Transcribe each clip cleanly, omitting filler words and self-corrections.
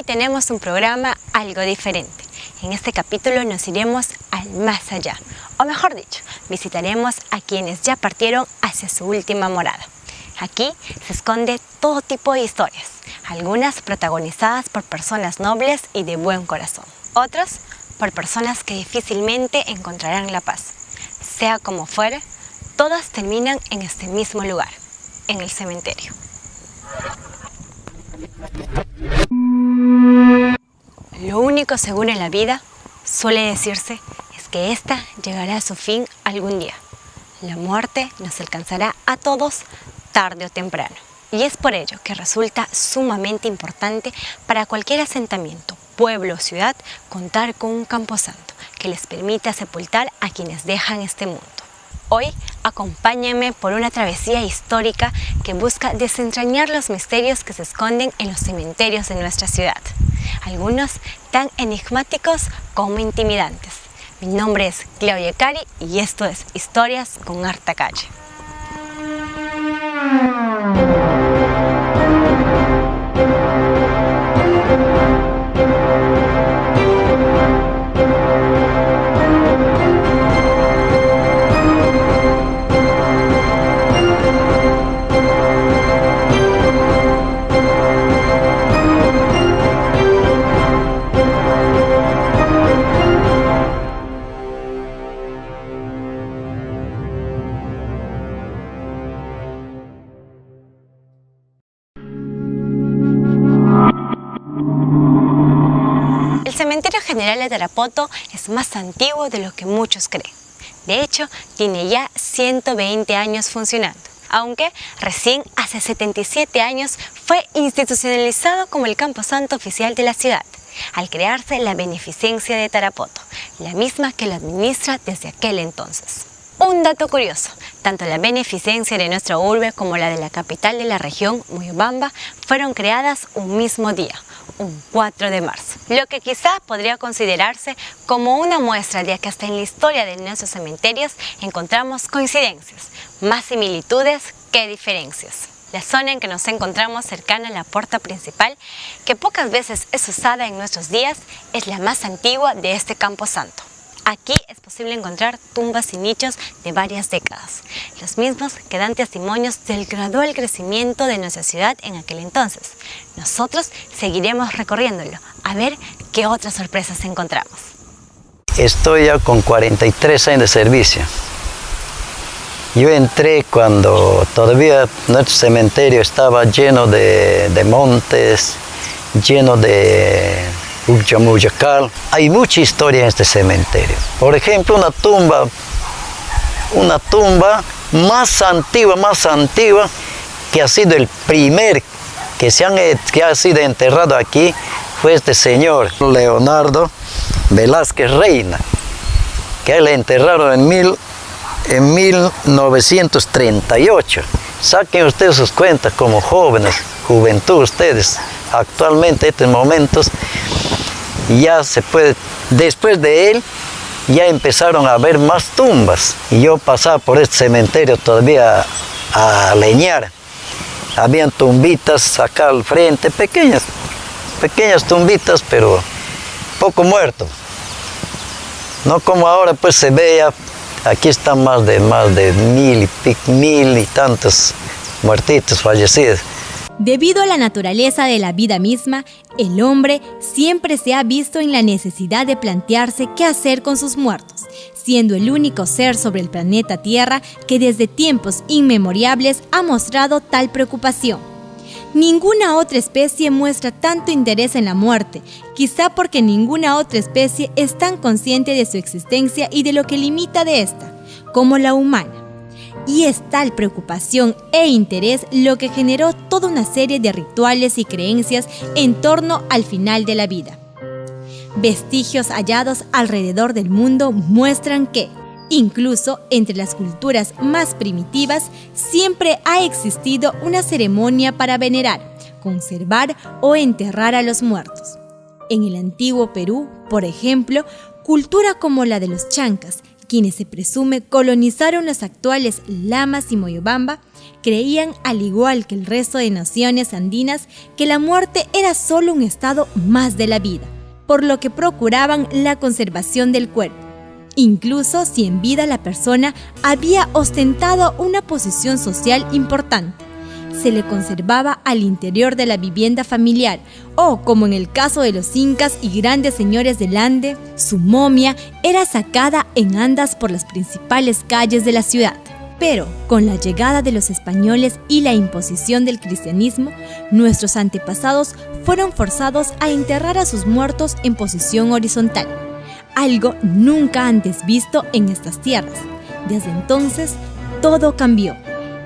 Hoy tenemos un programa algo diferente. En este capítulo nos iremos al más allá, o mejor dicho, visitaremos a quienes ya partieron hacia su última morada. Aquí se esconde todo tipo de historias, algunas protagonizadas por personas nobles y de buen corazón, otras por personas que difícilmente encontrarán la paz. Sea como fuere, todas terminan en este mismo lugar, en el cementerio. Lo único seguro en la vida, suele decirse, es que ésta llegará a su fin algún día. La muerte nos alcanzará a todos tarde o temprano. Y es por ello que resulta sumamente importante para cualquier asentamiento, pueblo o ciudad contar con un camposanto que les permita sepultar a quienes dejan este mundo. Hoy acompáñenme por una travesía histórica que busca desentrañar los misterios que se esconden en los cementerios de nuestra ciudad. Algunos tan enigmáticos como intimidantes. Mi nombre es Claudia Cari y esto es Historias con Harta Calle. El Cementerio General de Tarapoto es más antiguo de lo que muchos creen. De hecho, tiene ya 120 años funcionando, aunque recién hace 77 años fue institucionalizado como el camposanto oficial de la ciudad, al crearse la Beneficencia de Tarapoto, la misma que lo administra desde aquel entonces. Un dato curioso, tanto la beneficencia de nuestra urbe como la de la capital de la región, Moyobamba, fueron creadas un mismo día, un 4 de marzo, lo que quizá podría considerarse como una muestra de que hasta en la historia de nuestros cementerios encontramos coincidencias, más similitudes que diferencias. La zona en que nos encontramos cercana a la puerta principal, que pocas veces es usada en nuestros días, es la más antigua de este camposanto. Aquí es posible encontrar tumbas y nichos de varias décadas, los mismos que dan testimonios del gradual crecimiento de nuestra ciudad en aquel entonces. Nosotros seguiremos recorriéndolo, a ver qué otras sorpresas encontramos. Estoy ya con 43 años de servicio. Yo entré cuando todavía nuestro cementerio estaba lleno de montes, lleno de Uchamuyacal. Hay mucha historia en este cementerio. Por ejemplo, una tumba más antigua, que ha sido el primer que ha sido enterrado aquí, fue este señor Leonardo Velázquez Reina, que le enterraron en 1938. Saquen ustedes sus cuentas como jóvenes, juventud ustedes, actualmente en estos momentos, ya se puede, después de él, ya empezaron a haber más tumbas. Y yo pasaba por este cementerio todavía a leñar. Habían tumbitas acá al frente, pequeñas tumbitas, pero poco muertos. No como ahora pues se ve ya, aquí están más de 1000 y tantos muertitos, fallecidos. Debido a la naturaleza de la vida misma, el hombre siempre se ha visto en la necesidad de plantearse qué hacer con sus muertos, siendo el único ser sobre el planeta Tierra que desde tiempos inmemorables ha mostrado tal preocupación. Ninguna otra especie muestra tanto interés en la muerte, quizá porque ninguna otra especie es tan consciente de su existencia y de lo que limita de esta, como la humana. Y es tal preocupación e interés lo que generó toda una serie de rituales y creencias en torno al final de la vida. Vestigios hallados alrededor del mundo muestran que, incluso entre las culturas más primitivas, siempre ha existido una ceremonia para venerar, conservar o enterrar a los muertos. En el antiguo Perú, por ejemplo, cultura como la de los chancas, quienes se presume colonizaron los actuales Lamas y Moyobamba, creían, al igual que el resto de naciones andinas, que la muerte era solo un estado más de la vida, por lo que procuraban la conservación del cuerpo, incluso si en vida la persona había ostentado una posición social importante. Se le conservaba al interior de la vivienda familiar o, como en el caso de los incas y grandes señores del Ande, su momia era sacada en andas por las principales calles de la ciudad. Pero, con la llegada de los españoles y la imposición del cristianismo, nuestros antepasados fueron forzados a enterrar a sus muertos en posición horizontal, algo nunca antes visto en estas tierras. Desde entonces, todo cambió.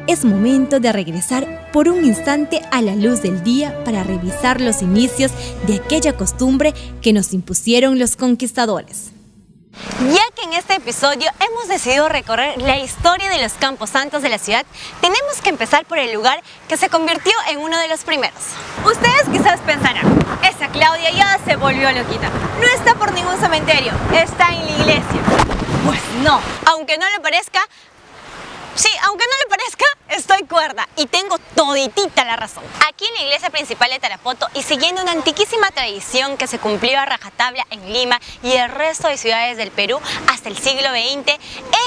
Es momento de regresar por un instante a la luz del día para revisar los inicios de aquella costumbre que nos impusieron los conquistadores. Ya que en este episodio hemos decidido recorrer la historia de los camposantos de la ciudad, tenemos que empezar por el lugar que se convirtió en uno de los primeros. Ustedes quizás pensarán, esa Claudia ya se volvió loquita. No está por ningún cementerio, está en la iglesia. Pues no, aunque no le parezca, estoy cuerda y tengo toditita la razón. Aquí en la iglesia principal de Tarapoto, y siguiendo una antiquísima tradición que se cumplió a rajatabla en Lima y el resto de ciudades del Perú hasta el siglo XX,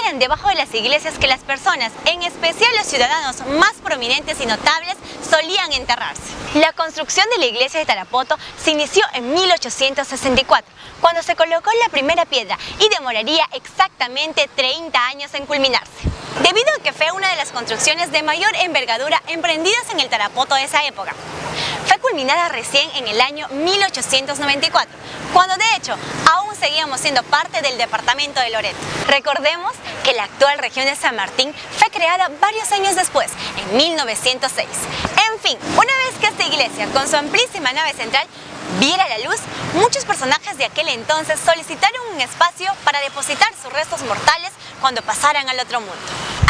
eran debajo de las iglesias que las personas, en especial los ciudadanos más prominentes y notables, solían enterrarse. La construcción de la iglesia de Tarapoto se inició en 1864, cuando se colocó la primera piedra, y demoraría exactamente 30 años en culminarse. Debido a que fue una de las construcciones de mayor envergadura emprendidas en el Tarapoto de esa época. Fue culminada recién en el año 1894, cuando de hecho aún seguíamos siendo parte del departamento de Loreto. Recordemos que la actual región de San Martín fue creada varios años después, en 1906. En fin, una vez que esta iglesia, con su amplísima nave central, viera la luz, muchos personajes de aquel entonces solicitaron un espacio para depositar sus restos mortales cuando pasaran al otro mundo.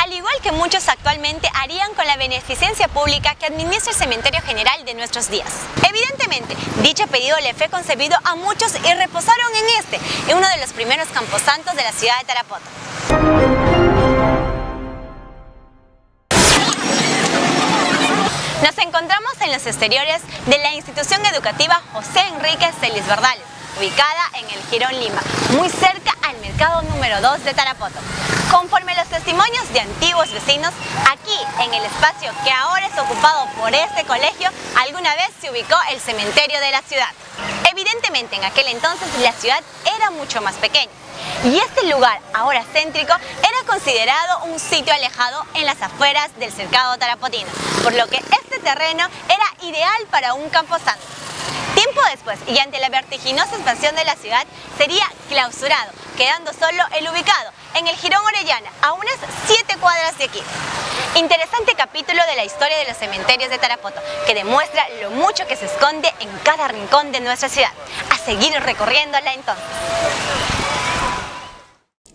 Al igual que muchos actualmente harían con la beneficencia pública que administra el Cementerio General de nuestros días. Evidentemente, dicho pedido le fue concebido a muchos y reposaron en uno de los primeros camposantos de la ciudad de Tarapoto. Nos encontramos en los exteriores de la institución educativa José Enríquez Celis Verdales, ubicada en el Jirón Lima, muy cerca al mercado número 2 de Tarapoto. Conforme los testimonios de antiguos vecinos, aquí en el espacio que ahora es ocupado por este colegio, alguna vez se ubicó el cementerio de la ciudad. Evidentemente, en aquel entonces la ciudad era mucho más pequeña, y este lugar, ahora céntrico, era considerado un sitio alejado en las afueras del cercado tarapotino, por lo que este terreno era ideal para un camposanto. Tiempo después, y ante la vertiginosa expansión de la ciudad, sería clausurado, quedando solo el ubicado en el Jirón Orellana, a unas 7 cuadras de aquí. Interesante capítulo de la historia de los cementerios de Tarapoto, que demuestra lo mucho que se esconde en cada rincón de nuestra ciudad. A seguir recorriéndola entonces.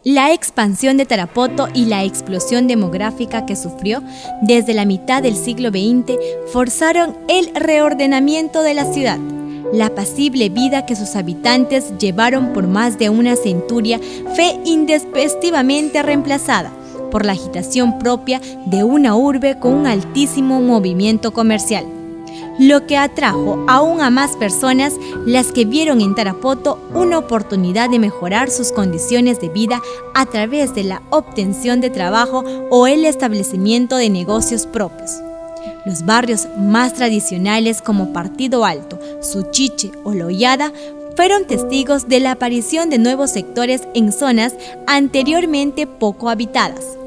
La expansión de Tarapoto y la explosión demográfica que sufrió desde la mitad del siglo XX forzaron el reordenamiento de la ciudad. La apacible vida que sus habitantes llevaron por más de una centuria fue indespectivamente reemplazada por la agitación propia de una urbe con un altísimo movimiento comercial, lo que atrajo aún a más personas, las que vieron en Tarapoto una oportunidad de mejorar sus condiciones de vida a través de la obtención de trabajo o el establecimiento de negocios propios. Los barrios más tradicionales como Partido Alto, Suchiche o Lollada fueron testigos de la aparición de nuevos sectores en zonas anteriormente poco habitadas.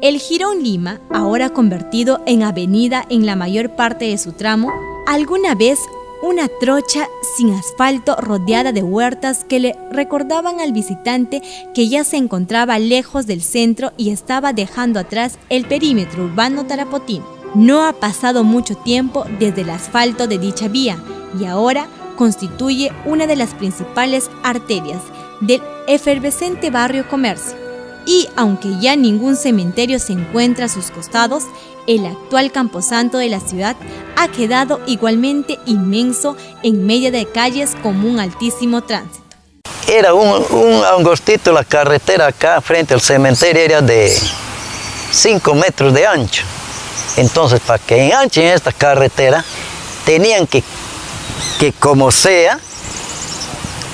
El Jirón Lima, ahora convertido en avenida en la mayor parte de su tramo, alguna vez una trocha sin asfalto rodeada de huertas que le recordaban al visitante que ya se encontraba lejos del centro y estaba dejando atrás el perímetro urbano tarapotino. No ha pasado mucho tiempo desde el asfalto de dicha vía y ahora constituye una de las principales arterias del efervescente barrio Comercio. Y aunque ya ningún cementerio se encuentra a sus costados, el actual camposanto de la ciudad ha quedado igualmente inmenso en medio de calles con un altísimo tránsito. era un angostito, la carretera acá frente al cementerio era de 5 metros de ancho. Entonces, para que enganchen esta carretera, tenían que como sea,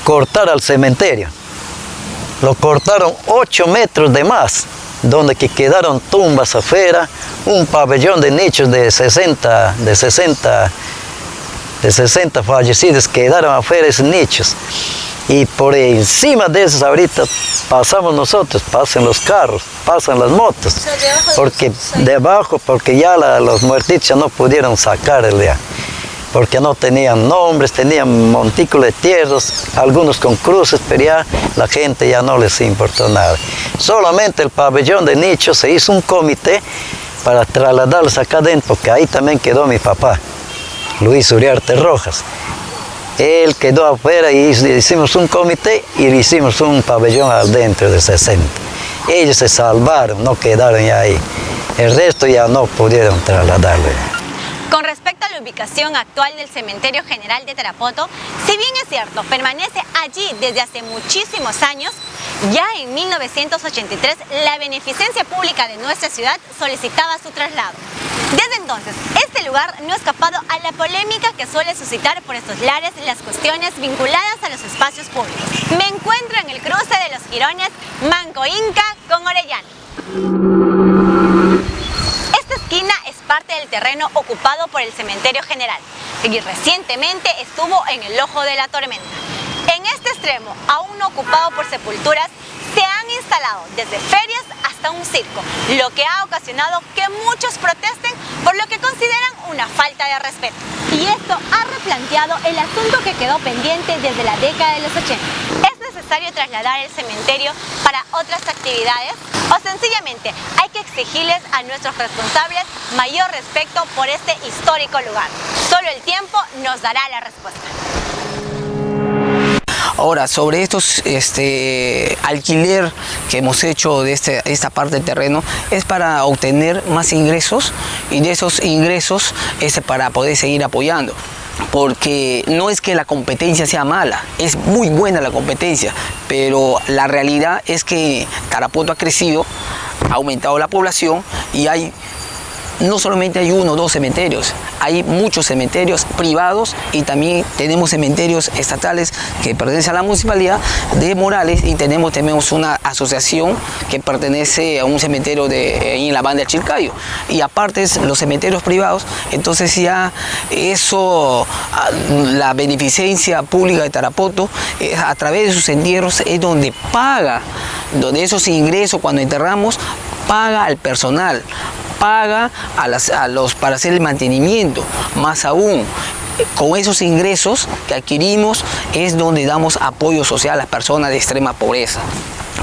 cortar al cementerio. Lo cortaron 8 metros de más, donde que quedaron tumbas afuera, un pabellón de nichos de 60 fallecidos quedaron afuera esos nichos. Y por encima de esos ahorita pasamos nosotros, pasan los carros, pasan las motos, porque debajo, porque ya los muertitos ya no pudieron sacarle, porque no tenían nombres, tenían montículos de tierras, algunos con cruces, pero ya la gente ya no les importó nada. Solamente el pabellón de nichos se hizo un comité para trasladarlos acá adentro, porque ahí también quedó mi papá, Luis Uriarte Rojas. Él quedó afuera y hicimos un comité y le hicimos un pabellón adentro de 60. Ellos se salvaron, no quedaron ya ahí. El resto ya no pudieron trasladarlo. Con respecto a la ubicación actual del Cementerio General de Tarapoto, si bien es cierto, permanece allí desde hace muchísimos años, ya en 1983 la Beneficencia Pública de nuestra ciudad solicitaba su traslado. Desde entonces, este lugar no ha escapado a la polémica que suele suscitar por estos lares las cuestiones vinculadas a los espacios públicos. Me encuentro en el cruce de los jirones Manco Inca con Orellana. Esta esquina es parte del terreno ocupado por el Cementerio General y recientemente estuvo en el ojo de la tormenta. En este extremo, aún no ocupado por sepulturas, se han instalado desde ferias hasta un circo, lo que ha ocasionado que muchos protesten por lo que consideran una falta de respeto. Y esto ha replanteado el asunto que quedó pendiente desde la década de los 80. ¿Es necesario trasladar el cementerio para otras actividades? ¿O sencillamente hay que exigirles a nuestros responsables mayor respeto por este histórico lugar? Solo el tiempo nos dará la respuesta. Ahora, sobre estos alquiler que hemos hecho de esta parte del terreno, es para obtener más ingresos y de esos ingresos para poder seguir apoyando. Porque no es que la competencia sea mala, es muy buena la competencia, pero la realidad es que Tarapoto ha crecido, ha aumentado la población y no solamente hay 1 o 2 cementerios, hay muchos cementerios privados y también tenemos cementerios estatales que pertenecen a la municipalidad de Morales y tenemos una asociación que pertenece a un cementerio en la banda del Chilcayo. Y aparte los cementerios privados, entonces ya eso, la Beneficencia Pública de Tarapoto, a través de sus entierros es donde paga, donde esos ingresos cuando enterramos, paga al personal, paga para hacer el mantenimiento. Más aún, con esos ingresos que adquirimos es donde damos apoyo social a las personas de extrema pobreza.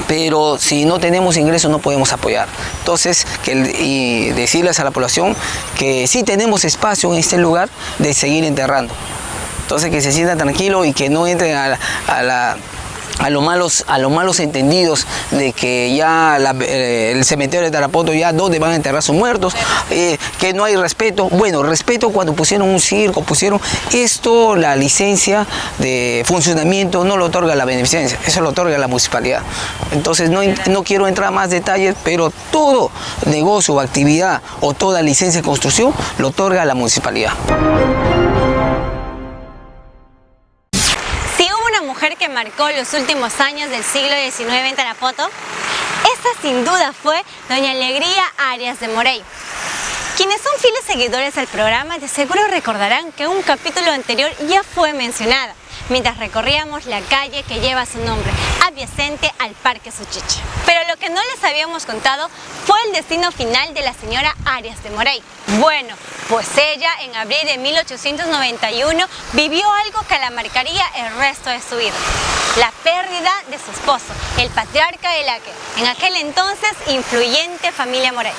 Pero si no tenemos ingresos no podemos apoyar. Entonces, y decirles a la población que sí tenemos espacio en este lugar de seguir enterrando. Entonces, que se sientan tranquilos y que no entren a los malos entendidos de que ya el cementerio de Tarapoto ya donde van a enterrar sus muertos, que no hay respeto. Bueno, respeto cuando pusieron un circo, pusieron esto, la licencia de funcionamiento no lo otorga la Beneficencia, eso lo otorga la municipalidad. Entonces no quiero entrar a más detalles, pero todo negocio o actividad o toda licencia de construcción lo otorga la municipalidad. Mujer que marcó los últimos años del siglo XIX en Tarapoto, esa sin duda fue doña Alegría Arias de Morey. Quienes son fieles seguidores del programa de seguro recordarán que un capítulo anterior ya fue mencionada, mientras recorríamos la calle que lleva su nombre, adyacente al Parque Suchicha. Pero lo que no les habíamos contado fue el destino final de la señora Arias de Morey. Bueno, pues ella en abril de 1891 vivió algo que la marcaría el resto de su vida: la pérdida de su esposo, el patriarca de la que en aquel entonces influyente familia Morey,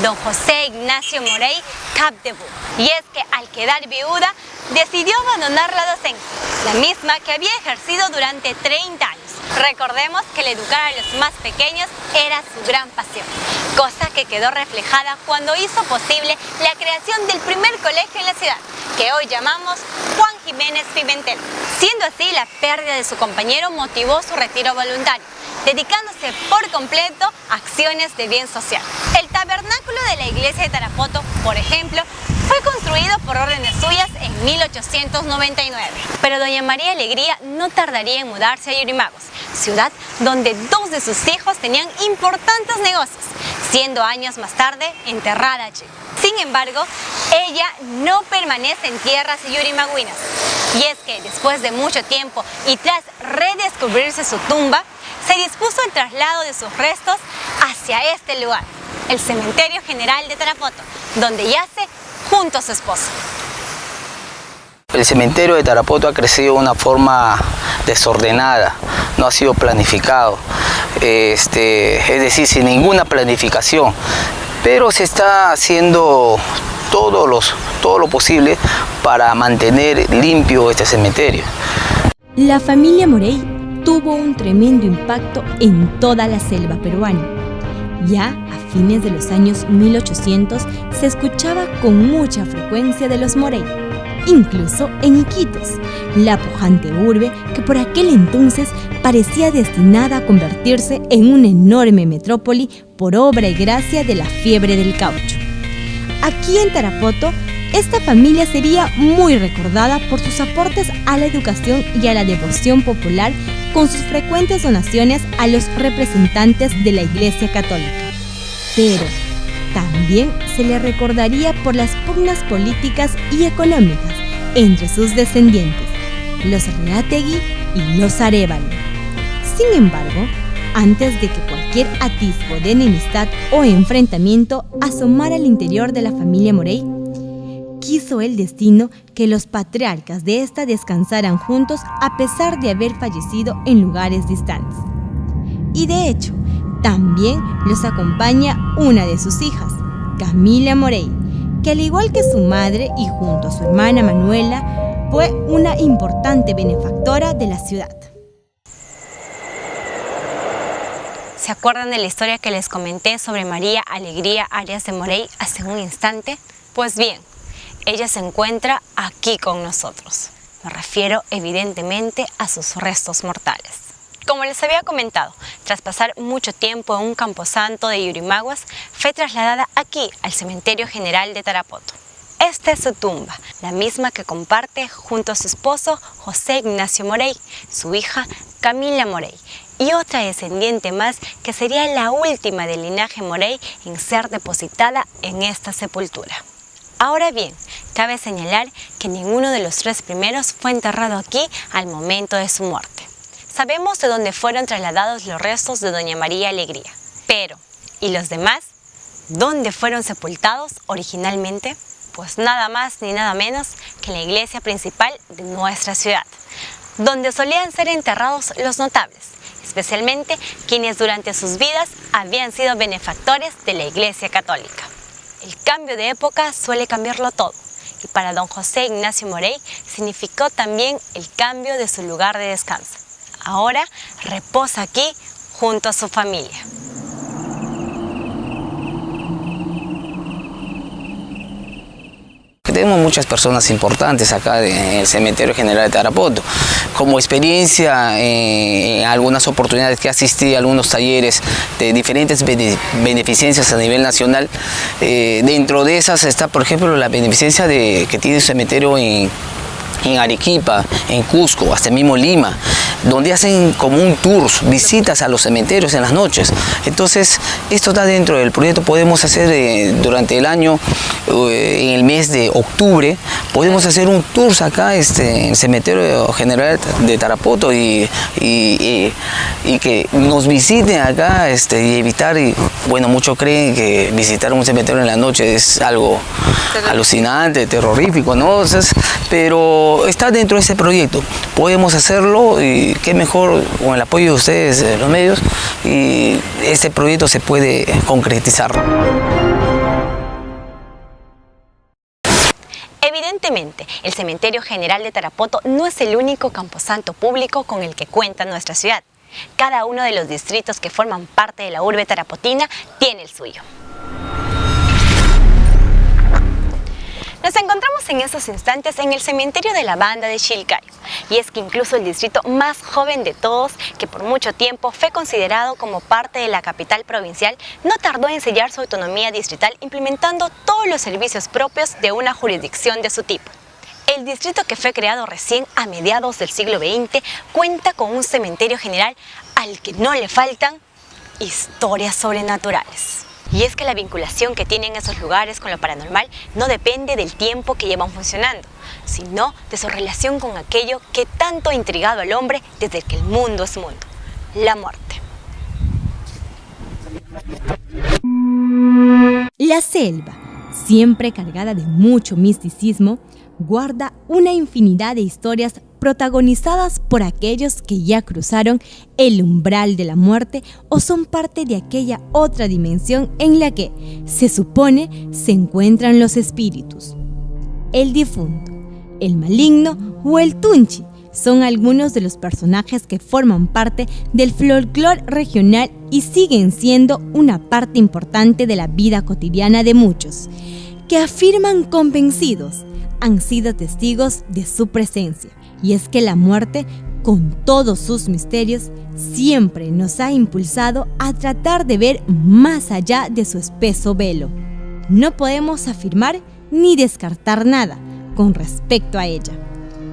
don José Ignacio Morey Capdeville. Y es que al quedar viuda decidió abandonar la docencia, la misma que había ejercido durante 30 años. Recordemos que el educar a los más pequeños era su gran pasión, cosa que quedó reflejada cuando hizo posible la creación del primer colegio en la ciudad, que hoy llamamos Juan Jiménez Pimentel. Siendo así, la pérdida de su compañero motivó su retiro voluntario, dedicándose por completo a acciones de bien social. El tabernáculo de la iglesia de Tarapoto, por ejemplo, fue construido por órdenes suyas en 1899. Pero doña María Alegría no tardaría en mudarse a Yurimaguas, ciudad donde dos de sus hijos tenían importantes negocios, siendo años más tarde enterrada allí. Sin embargo, ella no permanece en tierras yurimaguinas. Y es que después de mucho tiempo y tras redescubrirse su tumba, se dispuso el traslado de sus restos hacia este lugar, el Cementerio General de Tarapoto, donde yace junto a su esposo. El cementerio de Tarapoto ha crecido de una forma desordenada, no ha sido planificado, es decir, sin ninguna planificación, pero se está haciendo todo lo posible para mantener limpio este cementerio. La familia Morey tuvo un tremendo impacto en toda la selva peruana. Ya a fines de los años 1800 se escuchaba con mucha frecuencia de los Morey, incluso en Iquitos, la pujante urbe que por aquel entonces parecía destinada a convertirse en una enorme metrópoli por obra y gracia de la fiebre del caucho. Aquí en Tarapoto, esta familia sería muy recordada por sus aportes a la educación y a la devoción popular con sus frecuentes donaciones a los representantes de la Iglesia Católica. Pero también se le recordaría por las pugnas políticas y económicas entre sus descendientes, los Reategui y los Arévalo. Sin embargo, antes de que cualquier atisbo de enemistad o enfrentamiento asomara al interior de la familia Morey, quiso el destino que los patriarcas de esta descansaran juntos a pesar de haber fallecido en lugares distantes. Y de hecho, también los acompaña una de sus hijas, Camila Morey, que al igual que su madre y junto a su hermana Manuela, fue una importante benefactora de la ciudad. ¿Se acuerdan de la historia que les comenté sobre María Alegría Arias de Morey hace un instante? Pues bien, ella se encuentra aquí con nosotros. Me refiero evidentemente a sus restos mortales. Como les había comentado, tras pasar mucho tiempo en un camposanto de Yurimaguas, fue trasladada aquí, al Cementerio General de Tarapoto. Esta es su tumba, la misma que comparte junto a su esposo José Ignacio Morey, su hija Camila Morey, y otra descendiente más que sería la última del linaje Morey en ser depositada en esta sepultura. Ahora bien, cabe señalar que ninguno de los tres primeros fue enterrado aquí al momento de su muerte. Sabemos de dónde fueron trasladados los restos de doña María Alegría, pero ¿y los demás? ¿Dónde fueron sepultados originalmente? Pues nada más ni nada menos que en la iglesia principal de nuestra ciudad, donde solían ser enterrados los notables, especialmente quienes durante sus vidas habían sido benefactores de la Iglesia Católica. El cambio de época suele cambiarlo todo, y para don José Ignacio Morey significó también el cambio de su lugar de descanso. Ahora reposa aquí junto a su familia. Tenemos muchas personas importantes acá en el Cementerio General de Tarapoto. Como experiencia, en algunas oportunidades que asistí a algunos talleres de diferentes beneficencias a nivel nacional, dentro de esas está, por ejemplo, la beneficencia que tiene el cementerio en Arequipa, en Cusco, hasta mismo Lima, donde hacen como un tour, visitas a los cementerios en las noches. Entonces, esto está dentro del proyecto. Podemos hacer durante el año, en el mes de octubre, podemos hacer un tour acá en el Cementerio General de Tarapoto y que nos visiten acá y evitar, bueno, muchos creen que visitar un cementerio en la noche es algo alucinante, terrorífico, ¿no? Entonces, pero está dentro de ese proyecto, podemos hacerlo y qué mejor con el apoyo de ustedes, los medios, y este proyecto se puede concretizar. Evidentemente, el Cementerio General de Tarapoto no es el único camposanto público con el que cuenta nuestra ciudad. Cada uno de los distritos que forman parte de la urbe tarapotina tiene el suyo. Nos encontramos en estos instantes en el cementerio de la Banda de Chilcayo. Y es que incluso el distrito más joven de todos, que por mucho tiempo fue considerado como parte de la capital provincial, no tardó en sellar su autonomía distrital implementando todos los servicios propios de una jurisdicción de su tipo. El distrito, que fue creado recién a mediados del siglo XX, cuenta con un cementerio general al que no le faltan historias sobrenaturales. Y es que la vinculación que tienen esos lugares con lo paranormal no depende del tiempo que llevan funcionando, sino de su relación con aquello que tanto ha intrigado al hombre desde que el mundo es mundo: la muerte. La selva, siempre cargada de mucho misticismo, guarda una infinidad de historias protagonizadas por aquellos que ya cruzaron el umbral de la muerte o son parte de aquella otra dimensión en la que, se supone, se encuentran los espíritus. El difunto, el maligno o el tunchi son algunos de los personajes que forman parte del folclore regional y siguen siendo una parte importante de la vida cotidiana de muchos, que afirman convencidos han sido testigos de su presencia. Y es que la muerte, con todos sus misterios, siempre nos ha impulsado a tratar de ver más allá de su espeso velo. No podemos afirmar ni descartar nada con respecto a ella,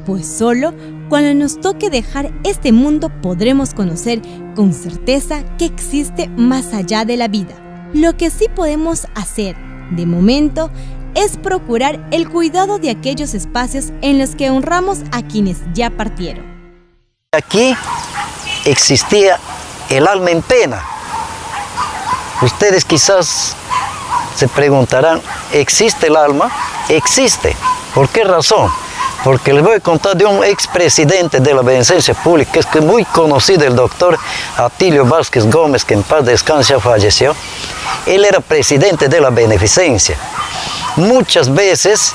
pues solo cuando nos toque dejar este mundo podremos conocer con certeza que existe más allá de la vida. Lo que sí podemos hacer, de momento, es procurar el cuidado de aquellos espacios en los que honramos a quienes ya partieron. Aquí existía el alma en pena. Ustedes quizás se preguntarán, ¿existe el alma? Existe. ¿Por qué razón? Porque les voy a contar de un expresidente de la Beneficencia Pública, que es muy conocido, el doctor Atilio Vázquez Gómez, que en paz descanse, ya falleció. Él era presidente de la Beneficencia. Muchas veces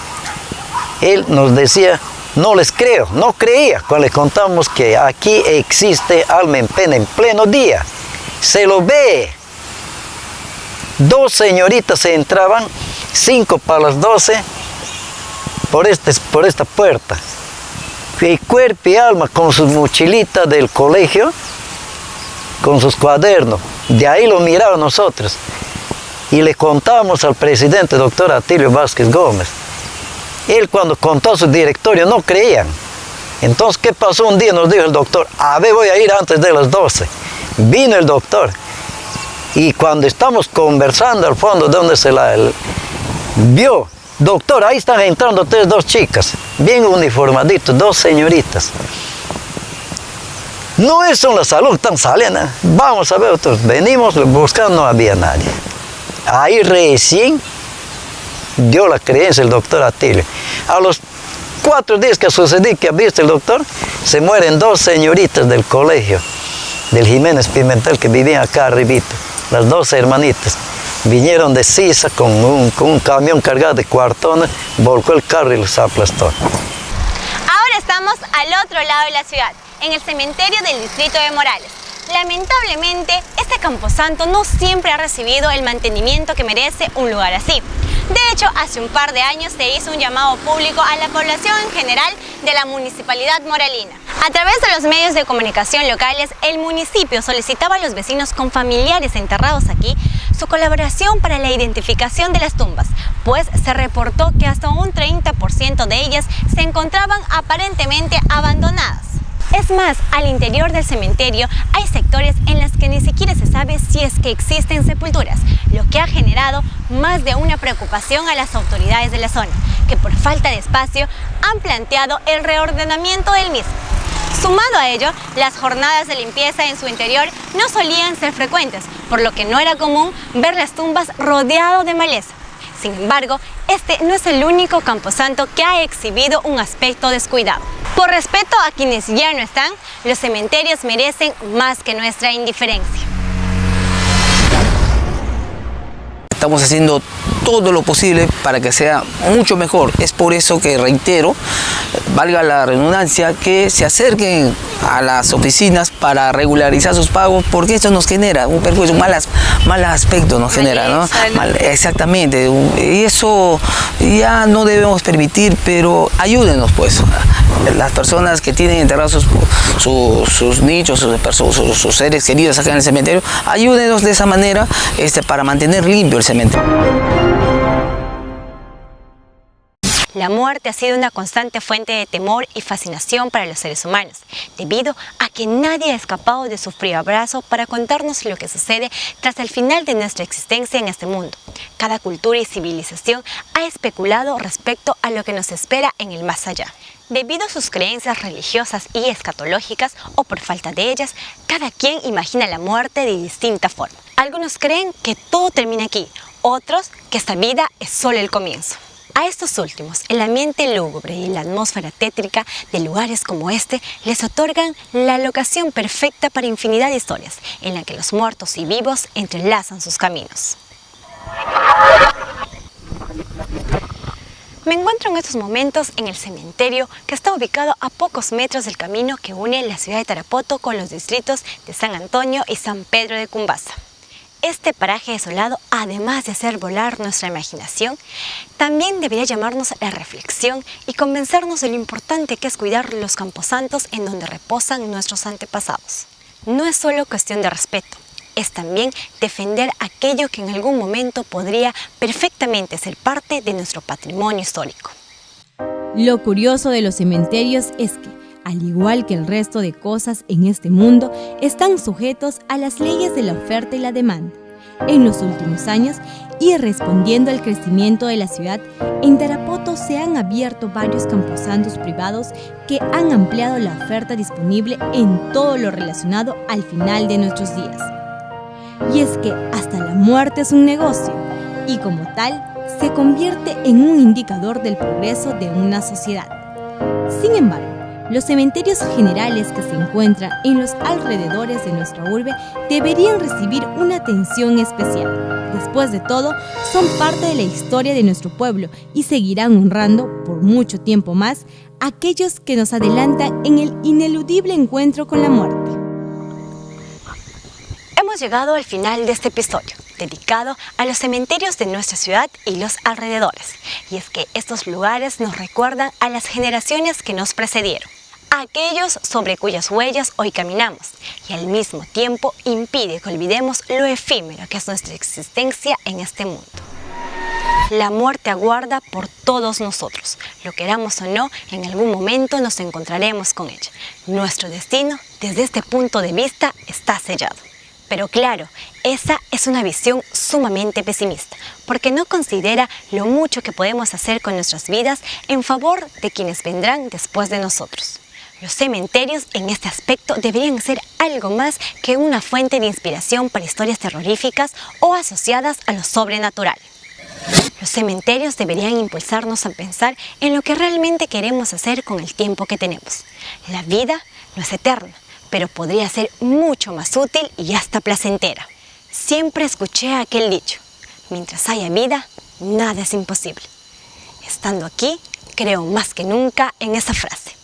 él nos decía, no les creo, no creía cuando le contamos que aquí existe alma en pena en pleno día. Se lo ve. 2 señoritas entraban, 5 para las 12, por esta puerta. Y cuerpo y alma con sus mochilitas del colegio, con sus cuadernos. De ahí lo miraba nosotros. Y le contamos al presidente, doctor Atilio Vázquez Gómez. Él, cuando contó a su directorio, no creían. Entonces, ¿qué pasó? Un día nos dijo el doctor, a ver, voy a ir antes de las 12. Vino el doctor. Y cuando estamos conversando al fondo, donde se la vio, doctor, ahí están entrando 2 chicas, bien uniformaditos, 2 señoritas. No es la salud, están saliendo. Vamos a ver, otros venimos buscando, no había nadie. Ahí recién dio la creencia el doctor Atilio. A los 4 días que sucedió, que ha visto el doctor, se mueren 2 señoritas del colegio, del Jiménez Pimentel, que vivían acá arribita. Las 2 hermanitas. Vinieron de Sisa con un camión cargado de cuartones, volcó el carro y los aplastó. Ahora estamos al otro lado de la ciudad, en el cementerio del distrito de Morales. Lamentablemente, este camposanto no siempre ha recibido el mantenimiento que merece un lugar así. De hecho, hace un par de años se hizo un llamado público a la población en general de la municipalidad moralina. A través de los medios de comunicación locales, el municipio solicitaba a los vecinos con familiares enterrados aquí su colaboración para la identificación de las tumbas, pues se reportó que hasta un 30% de ellas se encontraban aparentemente abandonadas. Es más, al interior del cementerio hay sectores en los que ni siquiera se sabe si es que existen sepulturas, lo que ha generado más de una preocupación a las autoridades de la zona, que por falta de espacio han planteado el reordenamiento del mismo. Sumado a ello, las jornadas de limpieza en su interior no solían ser frecuentes, por lo que no era común ver las tumbas rodeadas de maleza. Sin embargo, este no es el único camposanto que ha exhibido un aspecto descuidado. Por respeto a quienes ya no están, los cementerios merecen más que nuestra indiferencia. Estamos haciendo todo lo posible para que sea mucho mejor. Es por eso que reitero, valga la redundancia, que se acerquen a las oficinas para regularizar sus pagos, porque esto nos genera un perjuicio, un mal aspecto nos genera, ¿no? Exactamente. Y eso ya no debemos permitir, pero ayúdenos pues. Las personas que tienen enterrados sus nichos, sus seres queridos acá en el cementerio, ayúdenos de esa manera para mantener limpio el cementerio. La muerte ha sido una constante fuente de temor y fascinación para los seres humanos, debido a que nadie ha escapado de su frío abrazo para contarnos lo que sucede tras el final de nuestra existencia en este mundo. Cada cultura y civilización ha especulado respecto a lo que nos espera en el más allá. Debido a sus creencias religiosas y escatológicas, o por falta de ellas, cada quien imagina la muerte de distinta forma. Algunos creen que todo termina aquí, otros que esta vida es solo el comienzo. A estos últimos, el ambiente lúgubre y la atmósfera tétrica de lugares como este les otorgan la locación perfecta para infinidad de historias, en la que los muertos y vivos entrelazan sus caminos. Me encuentro en estos momentos en el cementerio que está ubicado a pocos metros del camino que une la ciudad de Tarapoto con los distritos de San Antonio y San Pedro de Cumbasa. Este paraje desolado, además de hacer volar nuestra imaginación, también debería llamarnos a la reflexión y convencernos de lo importante que es cuidar los camposantos en donde reposan nuestros antepasados. No es solo cuestión de respeto, es también defender aquello que en algún momento podría perfectamente ser parte de nuestro patrimonio histórico. Lo curioso de los cementerios es que, al igual que el resto de cosas en este mundo, están sujetos a las leyes de la oferta y la demanda. En los últimos años, y respondiendo al crecimiento de la ciudad, en Tarapoto se han abierto varios camposantos privados que han ampliado la oferta disponible en todo lo relacionado al final de nuestros días. Y es que hasta la muerte es un negocio, y como tal, se convierte en un indicador del progreso de una sociedad. Sin embargo, los cementerios generales que se encuentran en los alrededores de nuestra urbe deberían recibir una atención especial. Después de todo, son parte de la historia de nuestro pueblo y seguirán honrando, por mucho tiempo más, a aquellos que nos adelantan en el ineludible encuentro con la muerte. Hemos llegado al final de este episodio, dedicado a los cementerios de nuestra ciudad y los alrededores. Y es que estos lugares nos recuerdan a las generaciones que nos precedieron, a aquellos sobre cuyas huellas hoy caminamos, y al mismo tiempo impide que olvidemos lo efímero que es nuestra existencia en este mundo. La muerte aguarda por todos nosotros. Lo queramos o no, en algún momento nos encontraremos con ella. Nuestro destino, desde este punto de vista, está sellado. Pero claro, esa es una visión sumamente pesimista, porque no considera lo mucho que podemos hacer con nuestras vidas en favor de quienes vendrán después de nosotros. Los cementerios en este aspecto deberían ser algo más que una fuente de inspiración para historias terroríficas o asociadas a lo sobrenatural. Los cementerios deberían impulsarnos a pensar en lo que realmente queremos hacer con el tiempo que tenemos. La vida no es eterna, pero podría ser mucho más útil y hasta placentera. Siempre escuché aquel dicho: mientras haya vida, nada es imposible. Estando aquí, creo más que nunca en esa frase.